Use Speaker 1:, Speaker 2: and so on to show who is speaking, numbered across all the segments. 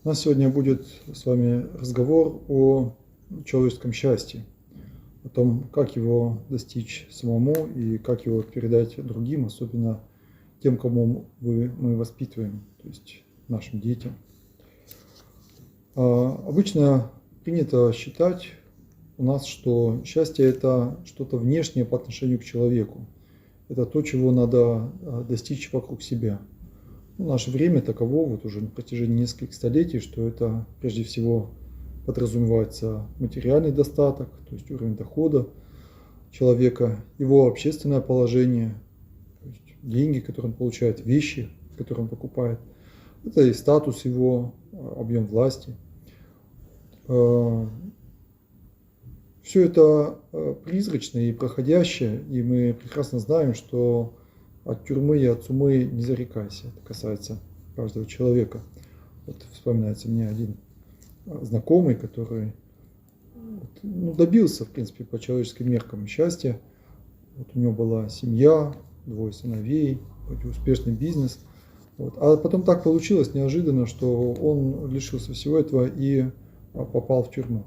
Speaker 1: У нас сегодня будет с вами разговор о человеческом счастье, о том, как его достичь самому и как его передать другим, особенно тем, кому мы воспитываем, то есть нашим детям. Обычно принято считать у нас, что счастье – это что-то внешнее по отношению к человеку. Это то, чего надо достичь вокруг себя. Наше время таково вот уже на протяжении нескольких столетий, что это прежде всего подразумевается материальный достаток, то есть уровень дохода человека, его общественное положение, то есть деньги, которые он получает, вещи, которые он покупает. Это и статус его, объем власти. Все это призрачно и проходящее, и мы прекрасно знаем, что от тюрьмы и от сумы не зарекайся. Это касается каждого человека. Вот вспоминается мне один знакомый, который добился, в принципе, по человеческим меркам счастья. Вот у него была семья, 2 сыновей, успешный бизнес. Вот. А потом так получилось неожиданно, что он лишился всего этого и попал в тюрьму.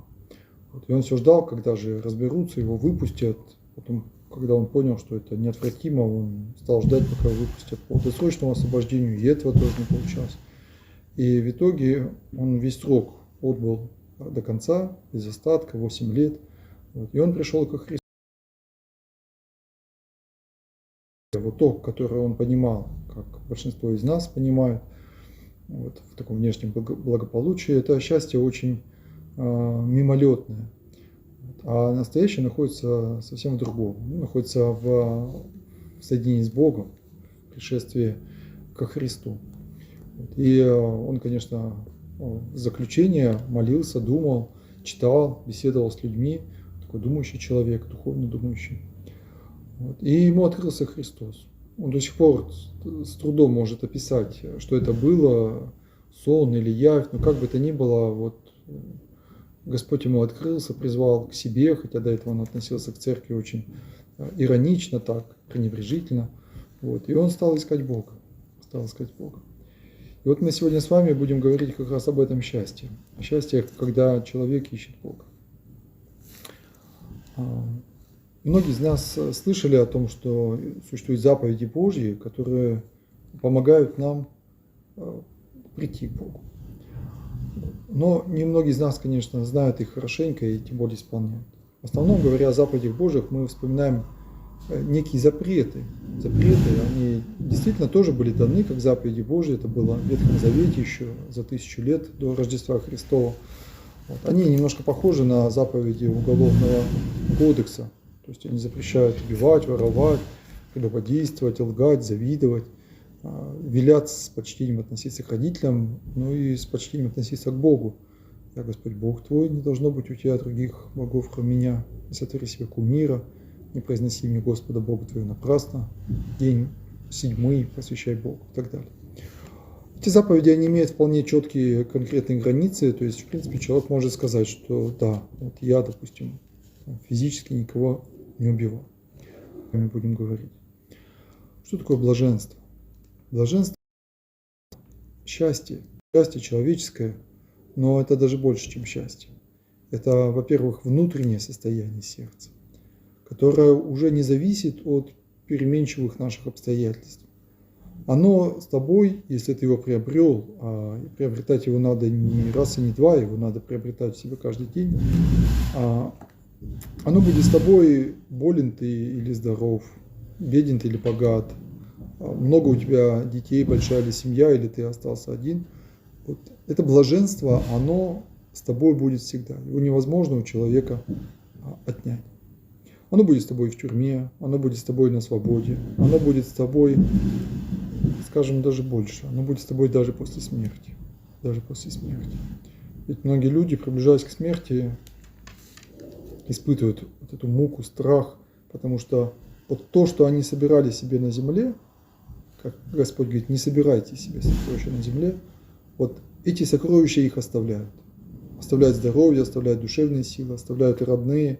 Speaker 1: Вот. И он все ждал, когда же разберутся, его выпустят. Потом, когда он понял, что это неотвратимо, он стал ждать, пока его выпустят по досрочному освобождению, и этого тоже не получалось. И в итоге он весь срок отбыл до конца, без остатка, 8 лет. Вот. И он пришел ко Христу. Вот то, которое он понимал, как большинство из нас понимают, вот, в таком внешнем благополучии, это счастье очень мимолетное. А настоящее находится совсем в другом. Находится в соединении с Богом, в пришествии ко Христу. И он, конечно, в заключение молился, думал, читал, беседовал с людьми. Такой думающий человек, духовно думающий. Вот. И ему открылся Христос. Он до сих пор с трудом может описать, что это было, сон или явь, но как бы то ни было, вот Господь ему открылся, призвал к себе, хотя до этого он относился к церкви очень иронично, так, пренебрежительно. Вот. И он стал искать Бога. И вот мы сегодня с вами будем говорить как раз об этом счастье. Счастье, когда человек ищет Бога. Многие из нас слышали о том, что существуют заповеди Божьи, которые помогают нам прийти к Богу. Но немногие из нас, конечно, знают их хорошенько и тем более исполняют. В основном, говоря о заповедях Божьих, мы вспоминаем некие запреты. Запреты, они действительно тоже были даны как заповеди Божьи. Это было в Ветхом Завете еще за 1000 лет до Рождества Христова. Вот. Они немножко похожи на заповеди Уголовного кодекса. То есть они запрещают убивать, воровать, прелюбодействовать, лгать, завидовать. Велят с почтением относиться к родителям, но и с почтением относиться к Богу. Я Господь Бог твой, не должно быть у тебя других богов, кроме меня. Не сотвори себе кумира, не произноси имя Господа Бога твоего напрасно. День 7 посвящай Богу и так далее. Эти заповеди, они имеют вполне четкие конкретные границы, то есть, в принципе, человек может сказать, что да, вот я, допустим, физически никого не убивал. Мы будем говорить. Что такое блаженство? Блаженство – счастье человеческое, но это даже больше, чем счастье. Это, во-первых, внутреннее состояние сердца, которое уже не зависит от переменчивых наших обстоятельств. Оно с тобой, если ты его приобрел, а приобретать его надо не раз и не два, его надо приобретать в себе каждый день, оно будет с тобой, болен ты или здоров, беден ты или богат, много у тебя детей, большая ли семья, или ты остался один. Вот это блаженство, оно с тобой будет всегда. Его невозможно у человека отнять. Оно будет с тобой в тюрьме, оно будет с тобой на свободе, оно будет с тобой, скажем, даже больше. Оно будет с тобой даже после смерти. Ведь многие люди, приближаясь к смерти, испытывают вот эту муку, страх, потому что вот то, что они собирали себе на земле, как Господь говорит, не собирайте себе сокровища на земле, вот эти сокровища их оставляют. Оставляют здоровье, оставляют душевные силы, оставляют и родные.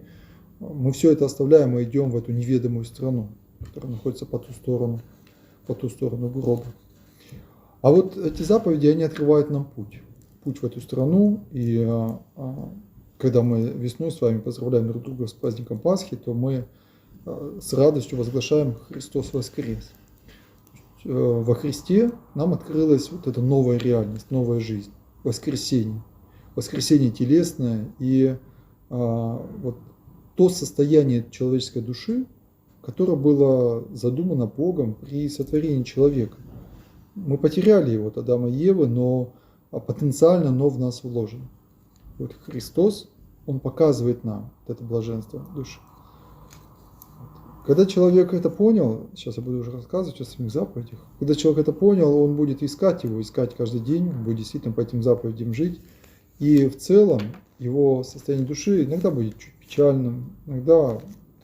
Speaker 1: Мы все это оставляем и идем в эту неведомую страну, которая находится по ту сторону гроба. А вот эти заповеди, они открывают нам путь. путь в эту страну, и когда мы весной с вами поздравляем друг друга с праздником Пасхи, то мы с радостью возглашаем «Христос воскрес». Во Христе нам открылась вот эта новая реальность, новая жизнь, воскресение. Воскресение телесное и вот то состояние человеческой души, которое было задумано Богом при сотворении человека. Мы потеряли его от Адама и Евы, но потенциально оно в нас вложено. Вот Христос, Он показывает нам это блаженство души. Когда человек это понял, сейчас я буду уже рассказывать о самих заповедях, когда человек это понял, он будет искать его, искать каждый день, будет действительно по этим заповедям жить. И в целом его состояние души иногда будет чуть печальным, иногда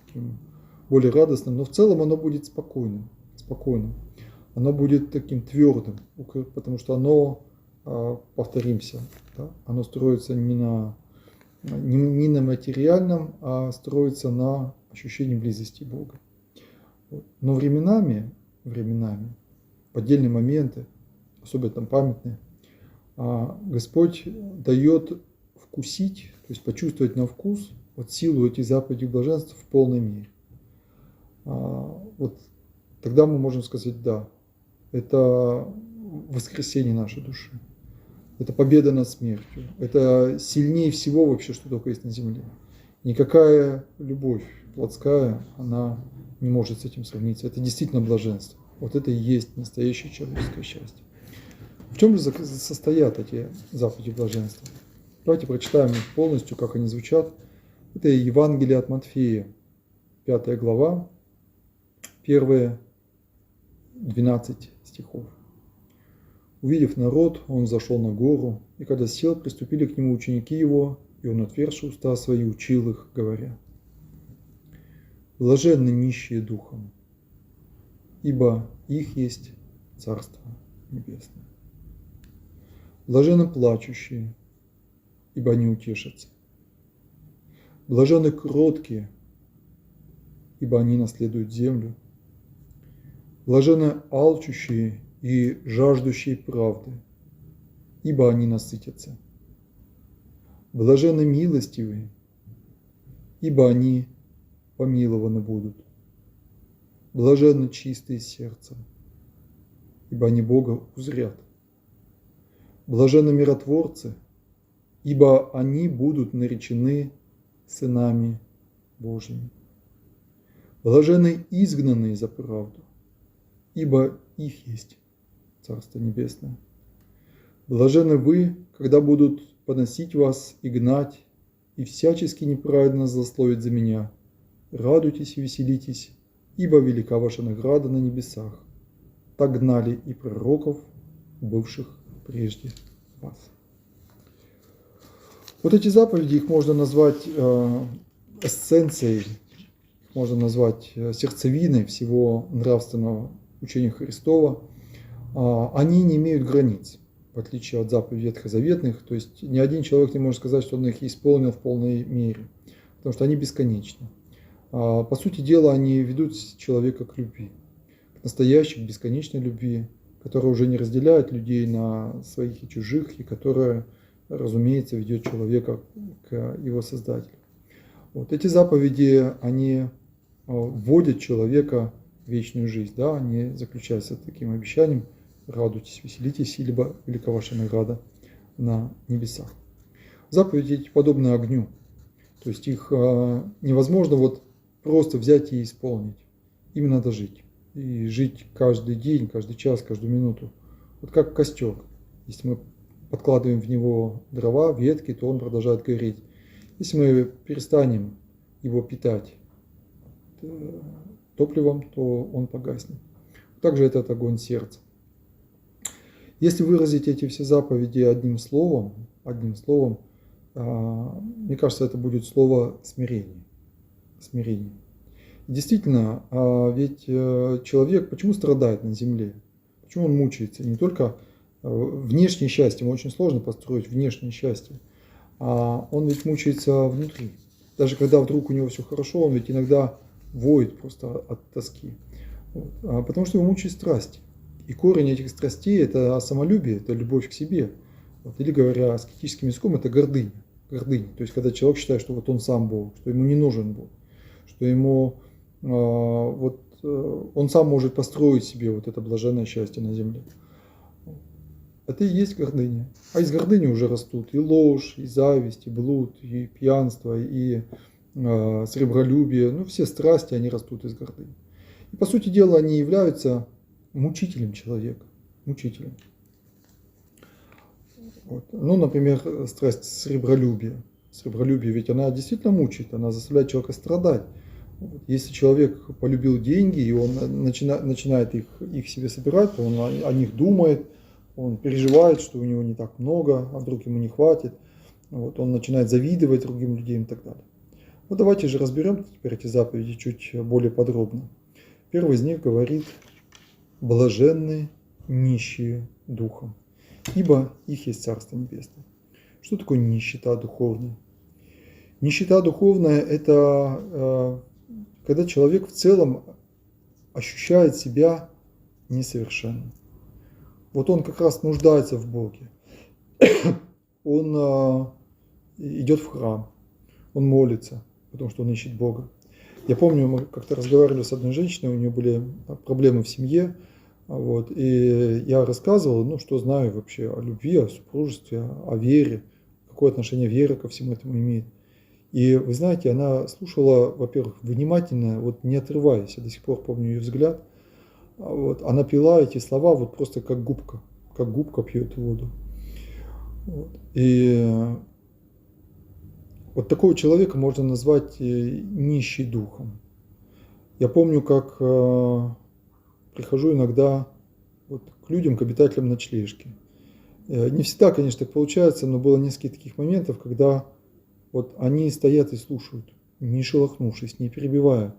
Speaker 1: таким более радостным, но в целом оно будет спокойным. Оно будет таким твердым, потому что оно, повторимся, да, оно строится не на материальном, а строится на ощущении близости Бога. Но временами, в отдельные моменты, особенно там памятные, Господь дает вкусить, то есть почувствовать на вкус вот силу этих заповедей блаженства в полной мере. Вот тогда мы можем сказать, да, это воскресение нашей души, это победа над смертью, это сильнее всего вообще, что только есть на земле. Никакая любовь плотская, она не может с этим сравниться. Это действительно блаженство. Вот это и есть настоящее человеческое счастье. В чем же состоят эти заповеди блаженства? Давайте прочитаем их полностью, как они звучат. Это Евангелие от Матфея, 5 глава, первые 12 стихов. «Увидев народ, он зашел на гору, и когда сел, приступили к нему ученики его, и он, отверши уста свои, учил их, говоря: блаженны нищие духом, ибо их есть Царство Небесное. Блаженны плачущие, ибо они утешатся. Блаженны кроткие, ибо они наследуют землю. Блаженны алчущие и жаждущие правды, ибо они насытятся. Блаженны милостивые, ибо они помилованы будут. Блаженны чистые сердцем, ибо они Бога узрят. Блаженны миротворцы, ибо они будут наречены сынами Божьими. Блаженны изгнанные за правду, ибо их есть Царство Небесное. Блаженны вы, когда будут поносить вас и гнать, и всячески неправедно злословить за меня. Радуйтесь и веселитесь, ибо велика ваша награда на небесах. Так гнали и пророков, бывших прежде вас». Вот эти заповеди, их можно назвать эссенцией, их можно назвать сердцевиной всего нравственного учения Христова. Они не имеют границ, в отличие от заповедей ветхозаветных. То есть ни один человек не может сказать, что он их исполнил в полной мере, потому что они бесконечны. По сути дела, они ведут человека к любви, к настоящей, бесконечной любви, которая уже не разделяет людей на своих и чужих, и которая, разумеется, ведет человека к его Создателю. Вот эти заповеди, они вводят человека в вечную жизнь, да? Они заключаются таким обещанием: радуйтесь, веселитесь, ибо велика ваша награда на небесах. Заповеди эти подобны огню, то есть их невозможно вот просто взять и исполнить. Им надо жить. И жить каждый день, каждый час, каждую минуту. Вот как костер. Если мы подкладываем в него дрова, ветки, то он продолжает гореть. Если мы перестанем его питать топливом, то он погаснет. Также этот огонь сердца. Если выразить эти все заповеди одним словом, мне кажется, это будет слово смирение. Смирение. Действительно, ведь человек почему страдает на земле? Почему он мучается? Не только внешнее счастье, ему очень сложно построить внешнее счастье, а он ведь мучается внутри. Даже когда вдруг у него все хорошо, он ведь иногда воет просто от тоски. Потому что его мучает страсть. И корень этих страстей – это самолюбие, это любовь к себе. Вот. Или говоря аскетическим языком, это гордыня. Гордыня. То есть когда человек считает, что вот он сам Бог, что ему не нужен Бог, что ему он сам может построить себе вот это блаженное счастье на земле. Это и есть гордыня. А из гордыни уже растут и ложь, и зависть, и блуд, и пьянство, и сребролюбие. Ну, все страсти, они растут из гордыни. И, по сути дела, они являются мучителем человека. Мучителем. Вот. Ну, например, страсть сребролюбия. Сребролюбие, ведь она действительно мучает, она заставляет человека страдать. Вот. Если человек полюбил деньги, и он начинает их себе собирать, то он о них думает, он переживает, что у него не так много, а вдруг ему не хватит. Вот. Он начинает завидовать другим людям и так далее. Вот давайте же разберем теперь эти заповеди чуть более подробно. Первый из них говорит: блаженны нищие духом, ибо их есть Царство Небесное. Что такое нищета духовная? Нищета духовная – это когда человек в целом ощущает себя несовершенным. Вот он как раз нуждается в Боге. Он идет в храм, он молится, потому что он ищет Бога. Я помню, мы как-то разговаривали с одной женщиной, у нее были проблемы в семье, вот, и я рассказывал, что знаю вообще о любви, о супружестве, о вере, какое отношение вера ко всему этому имеет. И вы знаете, она слушала, во-первых, внимательно, вот не отрываясь, я до сих пор помню ее взгляд. Вот, она пила эти слова вот просто как губка пьет воду. Вот. И вот такого человека можно назвать нищий духом. Я помню, как прихожу иногда вот к людям, к обитателям ночлежки. Не всегда, конечно, так получается, но было несколько таких моментов, когда вот они стоят и слушают, не шелохнувшись, не перебивая.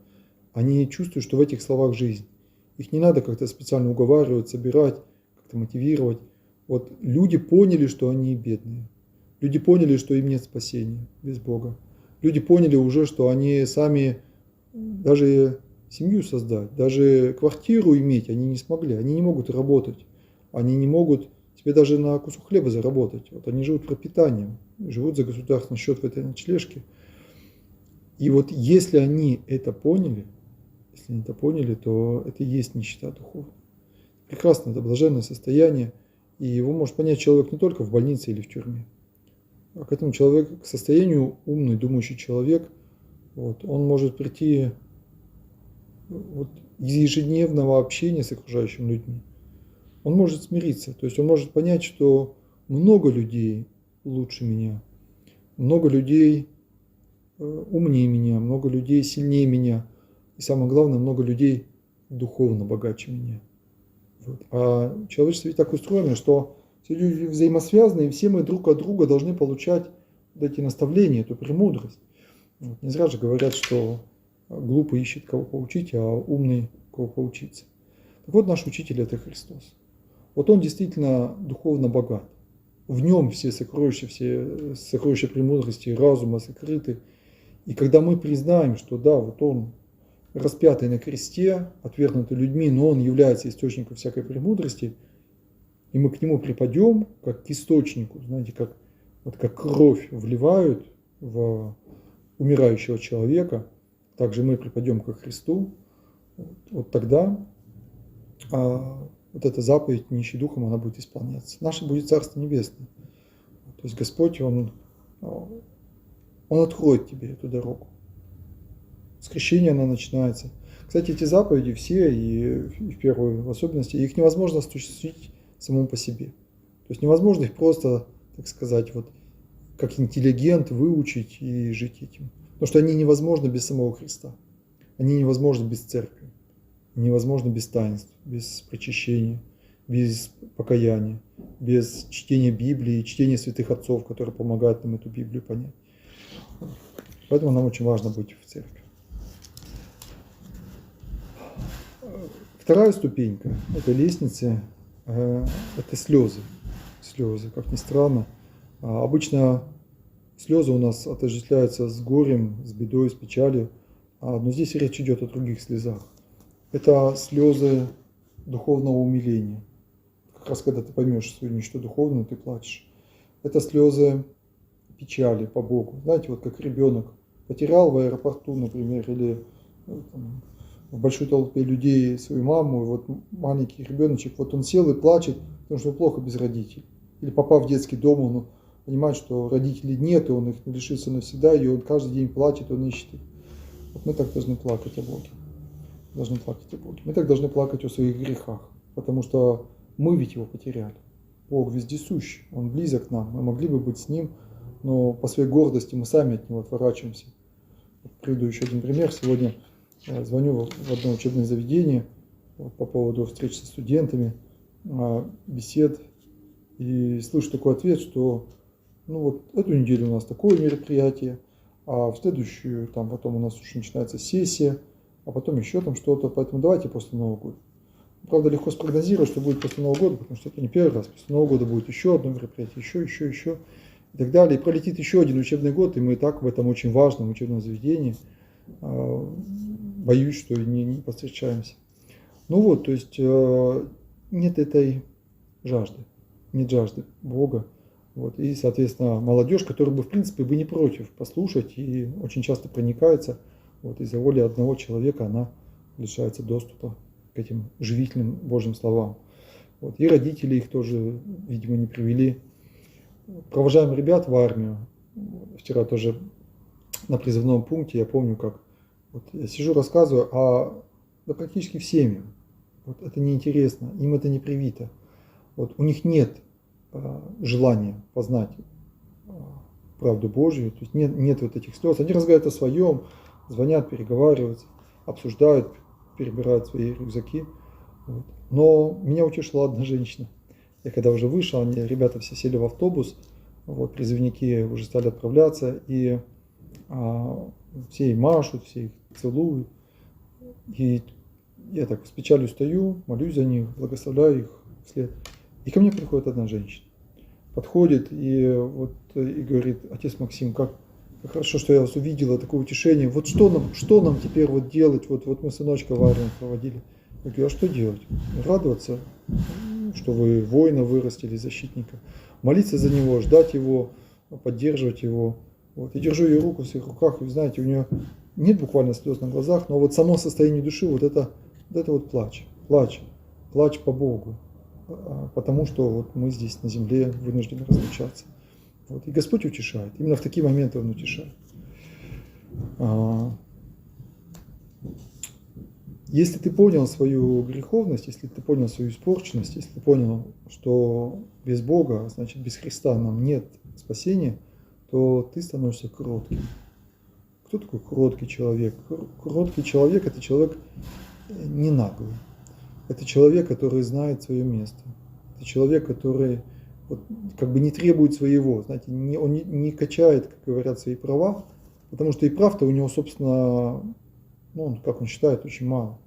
Speaker 1: Они чувствуют, что в этих словах жизнь. Их не надо как-то специально уговаривать, собирать, как-то мотивировать. Вот люди поняли, что они бедные. Люди поняли, что им нет спасения без Бога. Люди поняли уже, что они сами даже семью создать, даже квартиру иметь они не смогли. Они не могут работать. Они не могут себе даже на кусок хлеба заработать. Вот они живут пропитанием, живут за государственный счет в этой ночлежке. И вот если они это поняли, то это и есть нищета духовная. Прекрасно, это блаженное состояние, и его может понять человек не только в больнице или в тюрьме. А к этому человеку, к состоянию умный, думающий человек, вот, он может прийти вот, из ежедневного общения с окружающими людьми. Он может смириться, то есть он может понять, что много людей лучше меня, много людей умнее меня, много людей сильнее меня, и самое главное, много людей духовно богаче меня. Вот. А человечество ведь так устроено, что все люди взаимосвязаны, и все мы друг от друга должны получать вот эти наставления, эту премудрость. Вот. Не зря же говорят, что глупый ищет кого поучить, а умный кого поучиться. Так вот, наш учитель – это Христос. Вот он действительно духовно богат. В нем все сокровища премудрости и разума сокрыты. И когда мы признаем, что да, вот он распятый на кресте, отвергнутый людьми, но он является источником всякой премудрости, и мы к нему припадем, как к источнику, знаете, как кровь вливают в умирающего человека, также мы припадем ко Христу, вот тогда вот эта заповедь нищий духом, она будет исполняться. Наше будет Царство Небесное. То есть Господь, Он откроет тебе эту дорогу. С крещения она начинается. Кстати, эти заповеди все, и в первую в особенности, их невозможно осуществить самому по себе. То есть невозможно их просто, так сказать, вот как интеллигент выучить и жить этим. Потому что они невозможны без самого Христа. Они невозможны без церкви. Невозможно без таинств, без причащения, без покаяния, без чтения Библии, чтения святых отцов, которые помогают нам эту Библию понять. Поэтому нам очень важно быть в церкви. Вторая ступенька этой лестницы – это слезы. Слезы, как ни странно. Обычно слезы у нас отождествляются с горем, с бедой, с печалью, но здесь речь идет о других слезах. Это слезы духовного умиления. Как раз когда ты поймешь свою ничто духовную, ты плачешь. это слезы печали по Богу. Знаете, вот как ребенок потерял в аэропорту, например, или там, в большой толпе людей свою маму, и вот маленький ребеночек, вот он сел и плачет, потому что плохо без родителей. Или попав в детский дом, он понимает, что родителей нет, и он их лишится навсегда, и он каждый день плачет, он ищет их. Вот мы так должны плакать о Боге. Должны плакать о Боге. Мы так должны плакать о своих грехах, потому что мы ведь его потеряли. Бог вездесущ, Он близок к нам, мы могли бы быть с Ним, но по своей гордости мы сами от Него отворачиваемся. Приведу еще один пример. Сегодня я звоню в одно учебное заведение по поводу встреч со студентами, бесед, и слышу такой ответ, что ну вот эту неделю у нас такое мероприятие, а в следующую там потом у нас уже начинается сессия, а потом еще там что-то, поэтому давайте после Нового года. Правда, легко спрогнозировать, что будет после Нового года, потому что это не первый раз. После Нового года будет еще одно мероприятие, еще и так далее. И пролетит еще один учебный год, и мы и так в этом очень важном учебном заведении, боюсь, что не повстречаемся. Ну вот, то есть нет этой жажды, нет жажды Бога. Вот. И, соответственно, молодежь, которая бы, в принципе, бы не против послушать и очень часто проникается, вот, из-за воли одного человека она лишается доступа к этим живительным Божьим словам. Вот. И родители их тоже, видимо, не привели. Провожаем ребят в армию. Вчера тоже на призывном пункте, я помню, как вот я сижу, рассказываю, да практически всем вот это неинтересно, им это не привито. Вот, у них нет желания познать правду Божью, то есть нет вот этих слез. Они разговаривают о своем, звонят, переговариваются, обсуждают, перебирают свои рюкзаки. Вот. Но меня утешила одна женщина. Я когда уже вышел, ребята все сели в автобус, вот, призывники уже стали отправляться, и все им машут, все их целуют. И я так с печалью стою, молюсь за них, благословляю их вслед. И ко мне приходит одна женщина, подходит и говорит: отец Максим, как хорошо, что я вас увидела, такое утешение. Вот что нам теперь вот делать? Вот мы сыночка в армию проводили. Я говорю: а что делать? Радоваться, что вы воина вырастили, защитника. Молиться за него, ждать его, поддерживать его. Вот. И держу ее руку в своих руках, и знаете, у нее нет буквально слез на глазах, но вот само состояние души, вот это плач по Богу, потому что вот мы здесь на земле вынуждены разлучаться. Вот. И Господь утешает, именно в такие моменты Он утешает. Если ты понял свою греховность, если ты понял свою испорченность, если ты понял, что без Бога, значит без Христа нам нет спасения, то ты становишься кротким. Кто такой кроткий человек? Кроткий человек – это человек не наглый. Это человек, который знает свое место. Это человек, который вот, как бы не требует своего. Знаете, он не качает, как говорят, свои права, потому что и прав-то у него, собственно, как он считает, очень мало.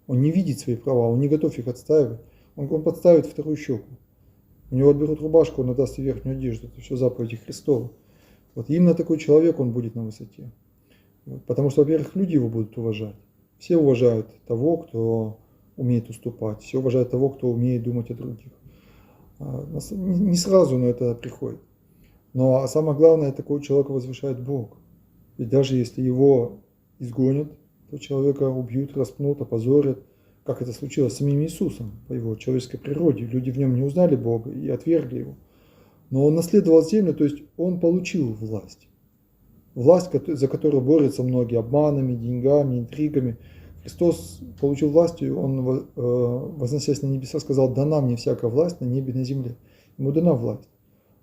Speaker 1: Он не видит свои права, он не готов их отстаивать. Он подставит вторую щеку. У него отберут рубашку, он отдаст верхнюю одежду. Это все заповеди Христова. Вот именно такой человек он будет на высоте. Вот, потому что, во-первых, люди его будут уважать. Все уважают того, кто умеет уступать. Все уважают того, кто умеет думать о других. Не сразу, но это приходит. Но самое главное, такого человека возвышает Бог. Ведь даже если его изгонят, то человека убьют, распнут, опозорят, как это случилось с самим Иисусом по его человеческой природе. Люди в нем не узнали Бога и отвергли его. Но он наследовал землю, то есть он получил власть. Власть, за которую борются многие обманами, деньгами, интригами. Христос получил власть, и он, возносясь на небеса, сказал: дана мне всякая власть на небе и на земле. Ему дана власть.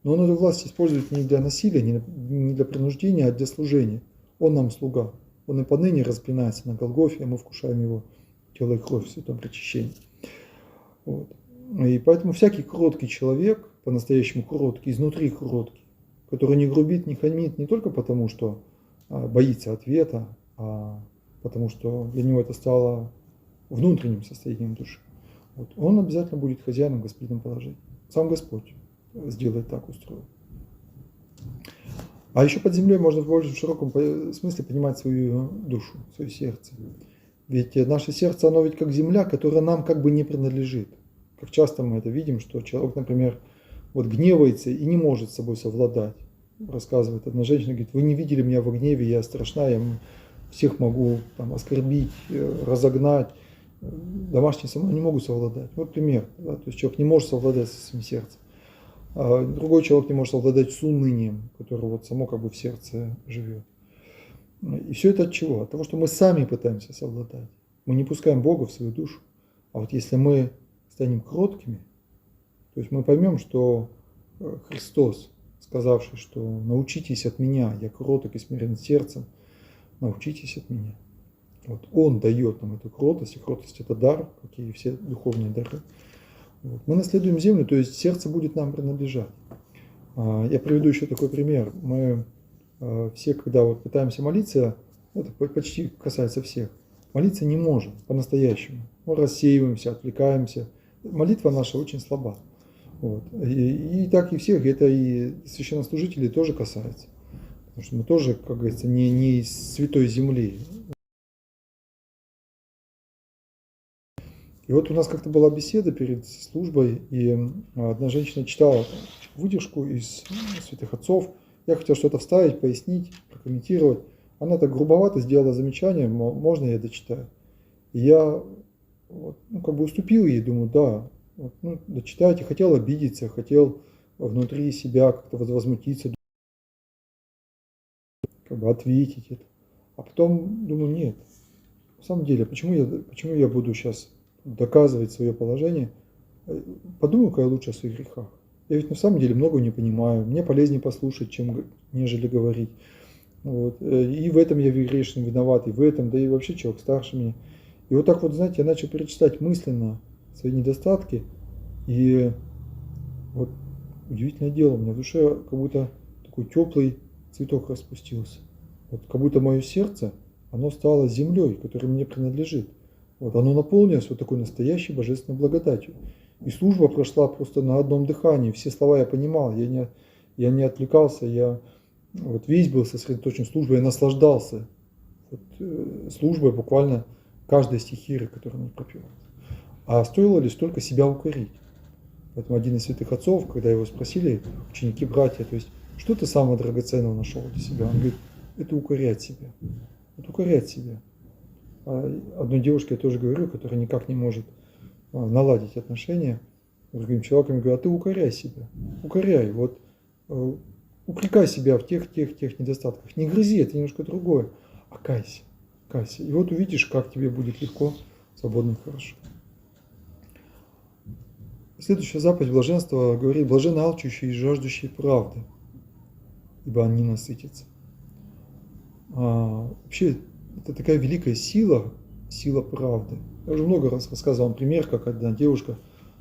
Speaker 1: Но он эту власть использует не для насилия, не для принуждения, а для служения. Он нам слуга. Он и поныне распинается на Голгофе, а мы вкушаем его тело и кровь в святом причащении. Вот. И поэтому всякий кроткий человек, по-настоящему кроткий, изнутри кроткий, который не грубит, не хамит не только потому, что боится ответа, а потому что для него это стало внутренним состоянием души. Вот. Он обязательно будет хозяином, господином положения. Сам Господь сделает так, устроит. А еще под землей можно в более широком смысле понимать свою душу, свое сердце. Ведь наше сердце, оно ведь как земля, которая нам как бы не принадлежит. Как часто мы это видим, что человек, например, вот гневается и не может с собой совладать. Рассказывает одна женщина, говорит, вы не видели меня в гневе, я страшна, я всех могу там оскорбить, разогнать. Домашние со мной не могут совладать. Вот пример. Да? То есть человек не может совладать со своим сердцем. А другой человек не может совладать с унынием, которое вот само как бы в сердце живет. И все это от чего? От того, что мы сами пытаемся совладать. Мы не пускаем Бога в свою душу. А вот если мы станем кроткими, то есть мы поймем, что Христос, сказавший, что научитесь от меня, я кроток и смирен сердцем, научитесь от меня. Вот Он дает нам эту кротость, и кротость это дар, как и все духовные дары. Вот. Мы наследуем землю, то есть сердце будет нам принадлежать. Я приведу еще такой пример. Мы все, когда вот пытаемся молиться, это почти касается всех, молиться не можем по-настоящему. Мы рассеиваемся, отвлекаемся. Молитва наша очень слаба. Вот. И так и всех, это и священнослужителей тоже касается. Потому что мы тоже, как говорится, не из святой земли. И вот у нас как-то была беседа перед службой, и одна женщина читала выдержку из святых отцов. Я хотел что-то вставить, пояснить, прокомментировать. Она так грубовато сделала замечание, мол, можно я дочитаю? И я вот, как бы уступил ей, думаю, да, вот, дочитайте. Хотел обидеться, хотел внутри себя как-то возмутиться, как бы ответить это. А потом думаю, нет, на самом деле, почему я буду сейчас доказывать свое положение? Подумаю-ка я лучше о своих грехах. Я ведь на самом деле много не понимаю, мне полезнее послушать, нежели говорить. Вот. И в этом я грешен, виноват, и в этом, да и вообще человек старше меня. И вот так вот, знаете, я начал перечислять мысленно свои недостатки, и вот удивительное дело, у меня в душе как будто такой теплый цветок распустился. Вот как будто мое сердце, оно стало землей, которая мне принадлежит. Вот оно наполнилось вот такой настоящей божественной благодатью. И служба прошла просто на одном дыхании. Все слова я понимал, я не отвлекался, я вот весь был сосредоточен в службе, я наслаждался вот, службой буквально каждой стихиры, которую он пропел. А стоило ли столько себя укорить? Поэтому один из святых отцов, когда его спросили, ученики, братья, то есть, что ты самого драгоценного нашел для себя? Он говорит, это укорять себя. Это укорять себя. Одной девушке я тоже говорю, которая никак не может наладить отношения с другим человеком, я говорю, а ты укоряй себя, укоряй, вот упрекай себя в тех недостатках, не грызи, это немножко другое, а кайся, кайся, и вот увидишь, как тебе будет легко, свободно, хорошо. Следующая заповедь блаженства говорит, блаженны алчущие и жаждущие правды, ибо они насытятся. Вообще, это такая великая сила правды. Я уже много раз рассказывал вам пример, как одна девушка,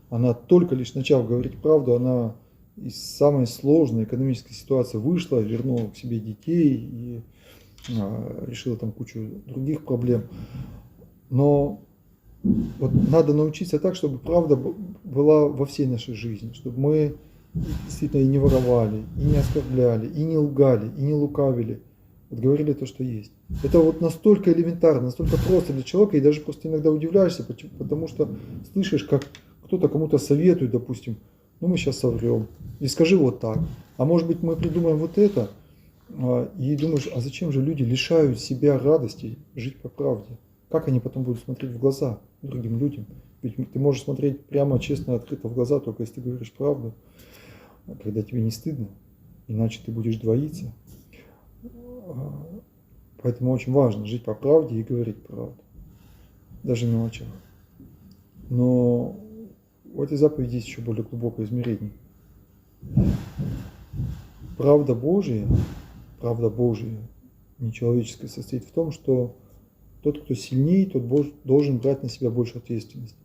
Speaker 1: она только лишь начав говорить правду, она из самой сложной экономической ситуации вышла, вернула к себе детей и решила там кучу других проблем. Но вот надо научиться так, чтобы правда была во всей нашей жизни, чтобы мы действительно и не воровали, и не оскорбляли, и не лгали, и не лукавили. Вот говорили то, что есть. Это вот настолько элементарно, настолько просто для человека, и даже просто иногда удивляешься, потому что слышишь, как кто-то кому-то советует, допустим, ну мы сейчас соврем, и скажи вот так. А может быть мы придумаем вот это, и думаешь, а зачем же люди лишают себя радости жить по правде? Как они потом будут смотреть в глаза другим людям? Ведь ты можешь смотреть прямо, честно, открыто в глаза, только если ты говоришь правду, когда тебе не стыдно, иначе ты будешь двоиться. Поэтому очень важно жить по правде и говорить правду, даже в мелочах. Но в этой заповеди есть еще более глубокое измерение. Правда Божия, нечеловеческая, состоит в том, что тот, кто сильнее, тот должен брать на себя больше ответственности.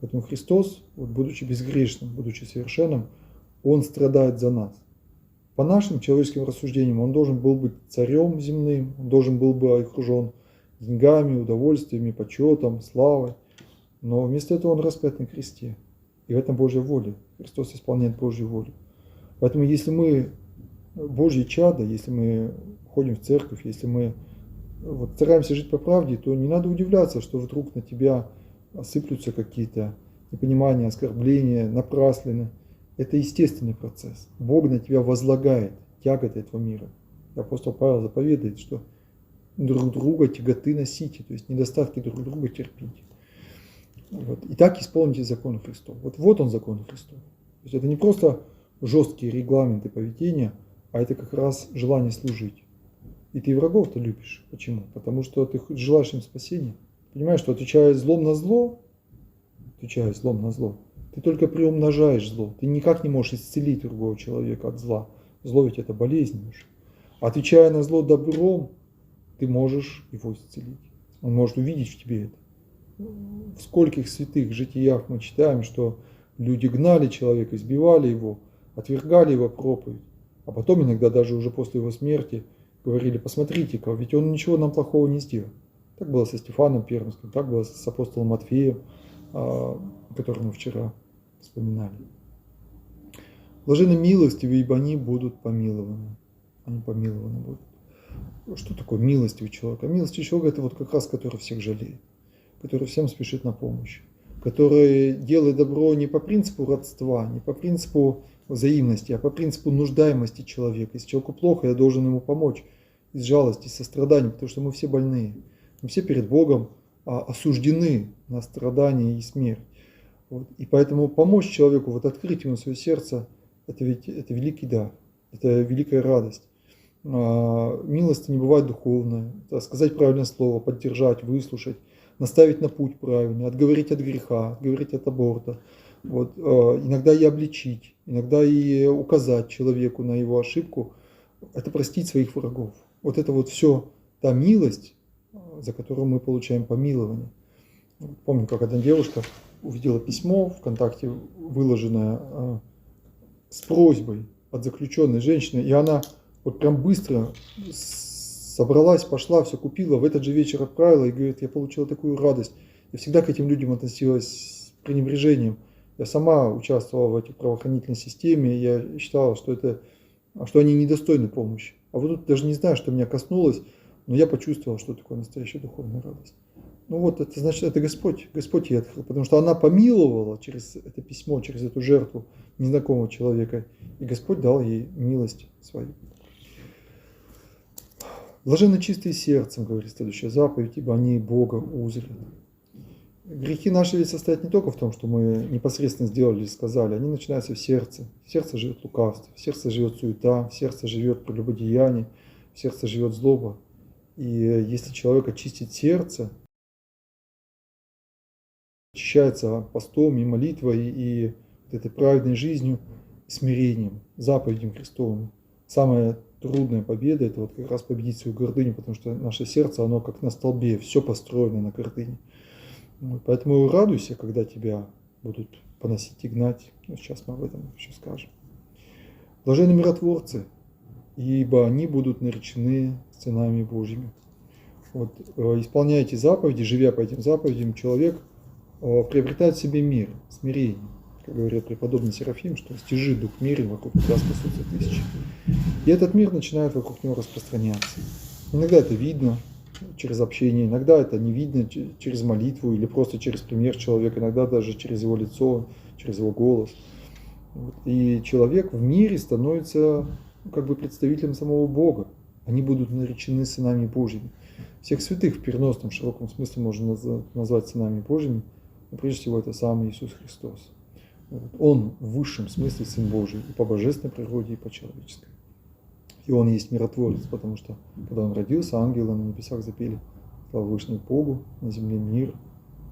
Speaker 1: Поэтому Христос, вот, будучи безгрешным, будучи совершенным, Он страдает за нас. По нашим человеческим рассуждениям, Он должен был быть царем земным, Он должен был бы окружен деньгами, удовольствиями, почетом, славой. Но вместо этого Он распят на кресте. И в этом Божья воля. Христос исполняет Божью волю. Поэтому если мы Божьи чада, если мы ходим в церковь, если мы вот стараемся жить по правде, то не надо удивляться, что вдруг на тебя осыплются какие-то непонимания, оскорбления, напраслины. Это естественный процесс. Бог на тебя возлагает тяготы этого мира. И апостол Павел заповедует, что друг друга тяготы носите, то есть недостатки друг друга терпите. Вот. И так исполните закон Христов. Вот он закон Христов. То есть это не просто жесткие регламенты поведения, а это как раз желание служить. И ты врагов-то любишь. Почему? Потому что ты желаешь им спасения. Понимаешь, что отвечая злом на зло, ты только приумножаешь зло. Ты никак не можешь исцелить другого человека от зла. Зло ведь это болезнь уже. Отвечая на зло добром, ты можешь его исцелить. Он может увидеть в тебе это. В скольких святых житиях мы читаем, что люди гнали человека, избивали его, отвергали его проповедь. А потом иногда даже уже после его смерти говорили: посмотрите-ка, ведь он ничего нам плохого не сделал. Так было со Стефаном Пермским, так было с апостолом Матфеем, которого мы вчера вспоминали. Блаженны милостивые, ибо они будут помилованы. Они помилованы будут. Что такое милостивый человек? А милостивый человек — это вот как раз который всех жалеет, который всем спешит на помощь, который делает добро не по принципу родства, не по принципу взаимности, а по принципу нуждаемости человека. Если человеку плохо, я должен ему помочь из жалости, сострадания, потому что мы все больные. Мы все перед Богом осуждены на страдания и смерть. Вот. И поэтому помочь человеку, открыть ему свое сердце, это великий дар, это великая радость. Милость не бывает духовная. Это сказать правильное слово, поддержать, выслушать, наставить на путь правильный, отговорить от греха, отговорить от аборта. Иногда и обличить, иногда и указать человеку на его ошибку. Это простить своих врагов. Это все та милость, за которую мы получаем помилование. Помню, как одна девушка увидела письмо ВКонтакте, выложенное с просьбой от заключенной женщины, и она прям быстро собралась, пошла, все купила, в этот же вечер отправила и говорит: я получила такую радость. Я всегда к этим людям относилась с пренебрежением. Я сама участвовала в этой правоохранительной системе, и я считала, что они недостойны помощи. А вот тут даже не знаю, что меня коснулось, но я почувствовал, что такое настоящая духовная радость. Это значит, это Господь ей открыл, потому что она помиловала через это письмо, через эту жертву незнакомого человека, и Господь дал ей милость свою. Блаженны чистые сердцем, говорит следующая заповедь, ибо они Бога узрят. Грехи наши ведь состоят не только в том, что мы непосредственно сделали или сказали, они начинаются в сердце. В сердце живет лукавство, в сердце живет суета, в сердце живет прелюбодеяние, в сердце живет злоба. И если человек очистит сердце, очищается постом и молитвой, и этой праведной жизнью, смирением, заповедям Христовым. Самая трудная победа — это как раз победить свою гордыню, потому что наше сердце, оно как на столбе, все построено на гордыне. Поэтому радуйся, когда тебя будут поносить и гнать. Сейчас мы об этом еще скажем. Блаженны миротворцы, ибо они будут наречены сынами Божьими. Исполняя эти заповеди, живя по этим заповедям, человек приобретает в себе мир, смирение. Как говорит преподобный Серафим, что стяжи дух мира, вокруг тебя спасутся тысячи. И этот мир начинает вокруг него распространяться. Иногда это видно через общение, иногда это не видно через молитву или просто через пример человека, иногда даже через его лицо, через его голос. И человек в мире становится представителем самого Бога. Они будут наречены сынами Божьими. Всех святых в переносном широком смысле можно назвать сынами Божьими, но прежде всего это сам Иисус Христос. Он в высшем смысле Сын Божий и по божественной природе, и по человеческой. И Он есть миротворец, потому что, когда Он родился, ангелы на небесах запели: слава Вышнему Богу, на земле мир,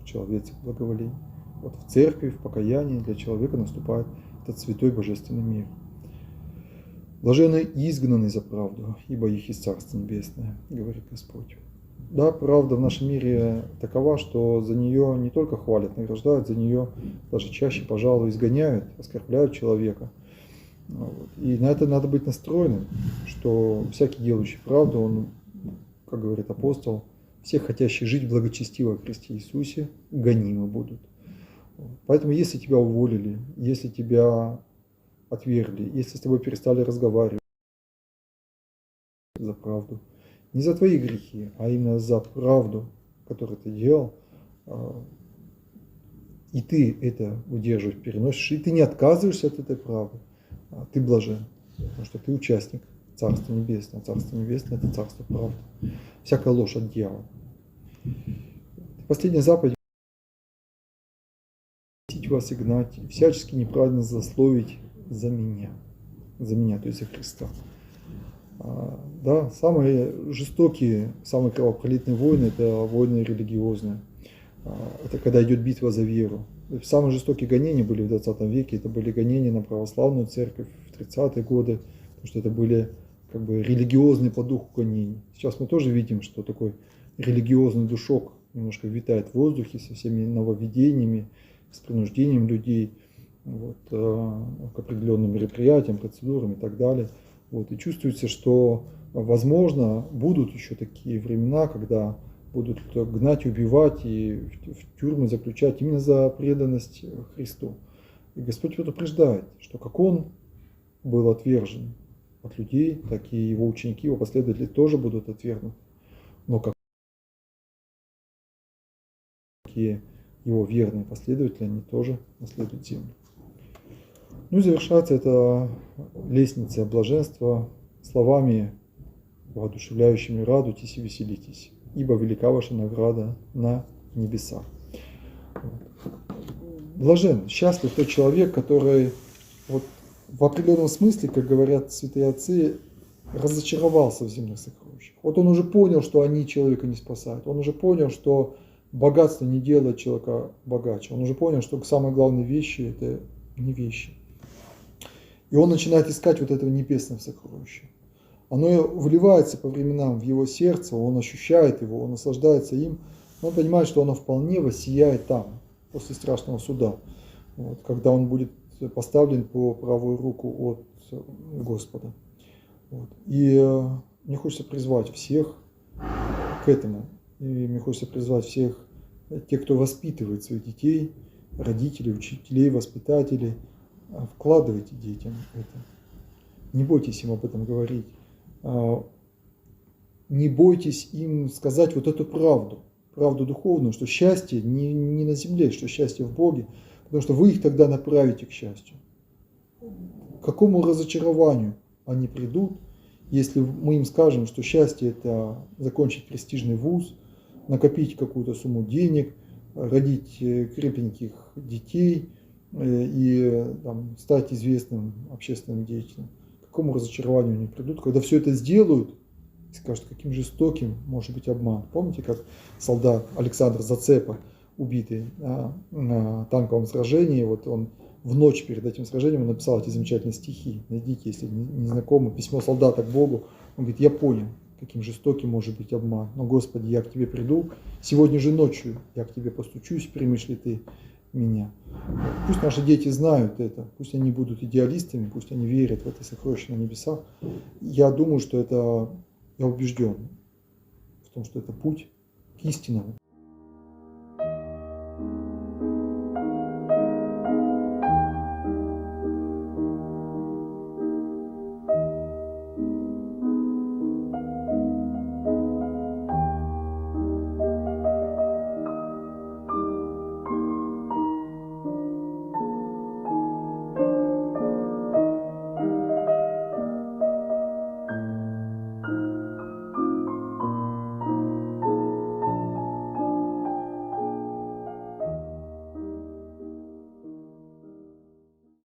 Speaker 1: в человеце благоволение. В церкви, в покаянии для человека наступает этот святой божественный мир. Блаженны изгнанные за правду, ибо их есть Царство Небесное, говорит Господь. Да, правда в нашем мире такова, что за нее не только хвалят, награждают, за нее даже чаще, пожалуй, изгоняют, оскорбляют человека. И на это надо быть настроенным, что всякий делающий правду, он, как говорит апостол, все хотящие жить благочестиво в Христе Иисусе гонимы будут. Поэтому если тебя уволили, если тебя отвергли, если с тобой перестали разговаривать за правду, не за твои грехи, а именно за правду, которую ты делал, и ты это удерживаешь, переносишь, и ты не отказываешься от этой правды, ты блажен, потому что ты участник Царства Небесного. Царство Небесное – это Царство правды. Всякая ложь от дьявола. Последняя заповедь – просить вас и гнать, всячески неправильно злословить за меня, то есть за Христа. Да, самые жестокие, самые кровопролитные войны – это войны религиозные. Это когда идет битва за веру. Самые жестокие гонения были в 20 веке, это были гонения на православную церковь в 30-е годы, потому что это были как бы религиозные по духу гонения. Сейчас мы тоже видим, что такой религиозный душок немножко витает в воздухе со всеми нововведениями, с принуждением людей вот, к определенным мероприятиям, процедурам и так далее. Вот, и чувствуется, что, возможно, будут еще такие времена, когда будут гнать, убивать и в тюрьмы заключать именно за преданность Христу. И Господь предупреждает, что как Он был отвержен от людей, так и Его ученики, Его последователи тоже будут отвергнуты. Но как и Его верные последователи, они тоже наследуют землю. Ну и завершается эта лестница блаженства словами, воодушевляющими: радуйтесь и веселитесь, ибо велика ваша награда на небесах. Блажен, счастлив тот человек, который вот в определенном смысле, как говорят святые отцы, разочаровался в земных сокровищах. Вот он уже понял, что они человека не спасают. Он уже понял, что богатство не делает человека богаче. Он уже понял, что самые главные вещи – это не вещи. И он начинает искать вот этого небесного сокровища. Оно вливается по временам в его сердце, он ощущает его, он наслаждается им. Он понимает, что оно вполне воссияет там, после страшного суда, вот, когда он будет поставлен по правую руку от Господа. Вот. И мне хочется призвать всех к этому. И мне хочется призвать всех тех, кто воспитывает своих детей, родителей, учителей, воспитателей. Вкладывайте детям это. Не бойтесь им об этом говорить. Не бойтесь им сказать вот эту правду духовную, что счастье не на земле, что счастье в Боге, потому что вы их тогда направите к счастью. К какому разочарованию они придут, если мы им скажем, что счастье – это закончить престижный вуз, накопить какую-то сумму денег, родить крепеньких детей и там, стать известным общественным деятелем. К какому разочарованию они придут, когда все это сделают, и скажут, каким жестоким может быть обман. Помните, как солдат Александр Зацепа, убитый на танковом сражении, вот он в ночь перед этим сражением написал эти замечательные стихи. Найдите, если не знакомы, письмо солдата к Богу. Он говорит: я понял, каким жестоким может быть обман. Но, Господи, я к Тебе приду, сегодня же ночью я к Тебе постучусь, примешь ли Ты меня. Пусть наши дети знают это, пусть они будут идеалистами, пусть они верят в это сокровище на небесах. Я думаю, что это, я убежден в том, что это путь к истинному